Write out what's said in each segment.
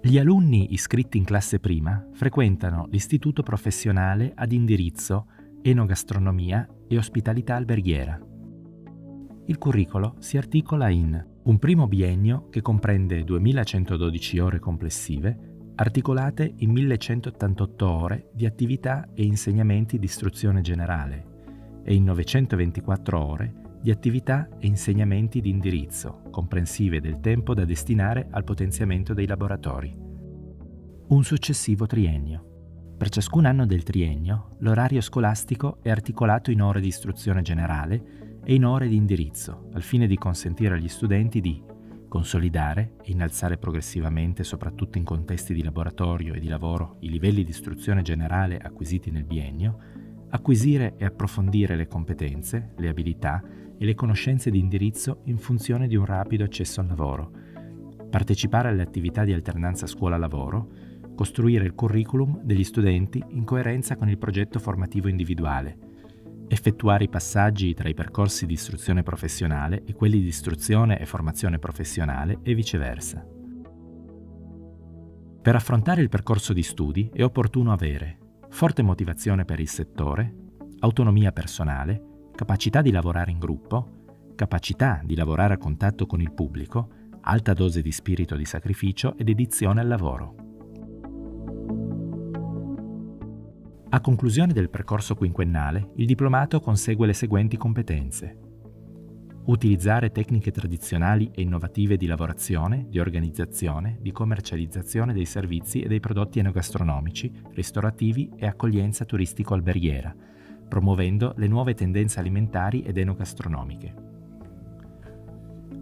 Gli alunni iscritti in classe prima frequentano l'istituto professionale ad indirizzo Enogastronomia e Ospitalità Alberghiera. Il curricolo si articola in un primo biennio che comprende 2112 ore complessive, articolate in 1188 ore di attività e insegnamenti di istruzione generale e in 924 ore di attività e insegnamenti di indirizzo, comprensive del tempo da destinare al potenziamento dei laboratori. Un successivo triennio. Per ciascun anno del triennio, l'orario scolastico è articolato in ore di istruzione generale e in ore di indirizzo, al fine di consentire agli studenti di consolidare e innalzare progressivamente, soprattutto in contesti di laboratorio e di lavoro, i livelli di istruzione generale acquisiti nel biennio, acquisire e approfondire le competenze, le abilità e le conoscenze di indirizzo in funzione di un rapido accesso al lavoro, partecipare alle attività di alternanza scuola-lavoro, costruire il curriculum degli studenti in coerenza con il progetto formativo individuale, effettuare i passaggi tra i percorsi di istruzione professionale e quelli di istruzione e formazione professionale e viceversa. Per affrontare il percorso di studi è opportuno avere forte motivazione per il settore, autonomia personale, capacità di lavorare in gruppo, capacità di lavorare a contatto con il pubblico, alta dose di spirito di sacrificio e dedizione al lavoro. A conclusione del percorso quinquennale, il diplomato consegue le seguenti competenze: utilizzare tecniche tradizionali e innovative di lavorazione, di organizzazione, di commercializzazione dei servizi e dei prodotti enogastronomici, ristorativi e accoglienza turistico-alberghiera, promuovendo le nuove tendenze alimentari ed enogastronomiche.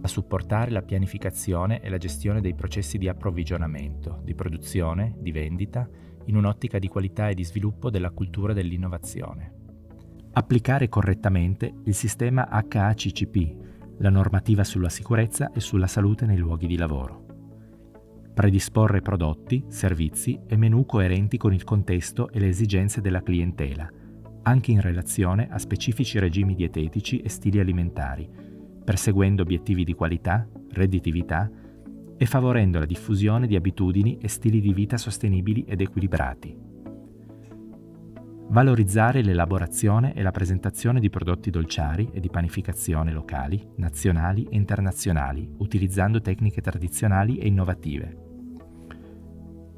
A supportare la pianificazione e la gestione dei processi di approvvigionamento, di produzione, di vendita, in un'ottica di qualità e di sviluppo della cultura dell'innovazione. Applicare correttamente il sistema HACCP, la normativa sulla sicurezza e sulla salute nei luoghi di lavoro. Predisporre prodotti, servizi e menù coerenti con il contesto e le esigenze della clientela, anche in relazione a specifici regimi dietetici e stili alimentari, perseguendo obiettivi di qualità, redditività e favorendo la diffusione di abitudini e stili di vita sostenibili ed equilibrati. Valorizzare l'elaborazione e la presentazione di prodotti dolciari e di panificazione locali, nazionali e internazionali, utilizzando tecniche tradizionali e innovative.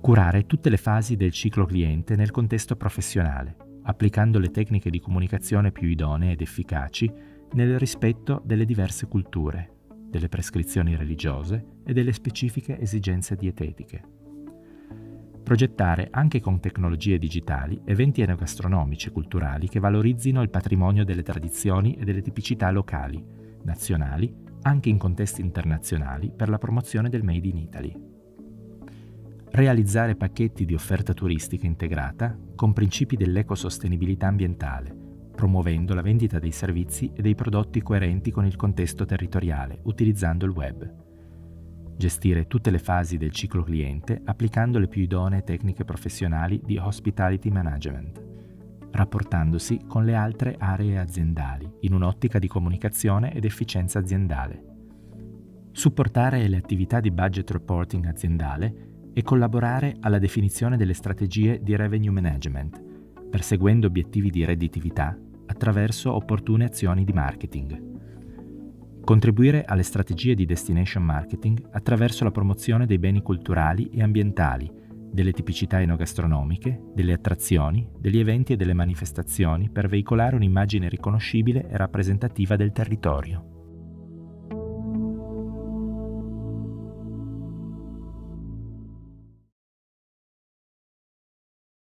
Curare tutte le fasi del ciclo cliente nel contesto professionale, applicando le tecniche di comunicazione più idonee ed efficaci nel rispetto delle diverse culture, delle prescrizioni religiose e delle specifiche esigenze dietetiche. Progettare anche con tecnologie digitali eventi enogastronomici e culturali che valorizzino il patrimonio delle tradizioni e delle tipicità locali, nazionali, anche in contesti internazionali per la promozione del Made in Italy. Realizzare pacchetti di offerta turistica integrata con principi dell'ecosostenibilità ambientale, promuovendo la vendita dei servizi e dei prodotti coerenti con il contesto territoriale, utilizzando il web. Gestire tutte le fasi del ciclo cliente applicando le più idonee tecniche professionali di hospitality management, rapportandosi con le altre aree aziendali in un'ottica di comunicazione ed efficienza aziendale. Supportare le attività di budget reporting aziendale e collaborare alla definizione delle strategie di revenue management, perseguendo obiettivi di redditività attraverso opportune azioni di marketing. Contribuire alle strategie di destination marketing attraverso la promozione dei beni culturali e ambientali, delle tipicità enogastronomiche, delle attrazioni, degli eventi e delle manifestazioni per veicolare un'immagine riconoscibile e rappresentativa del territorio.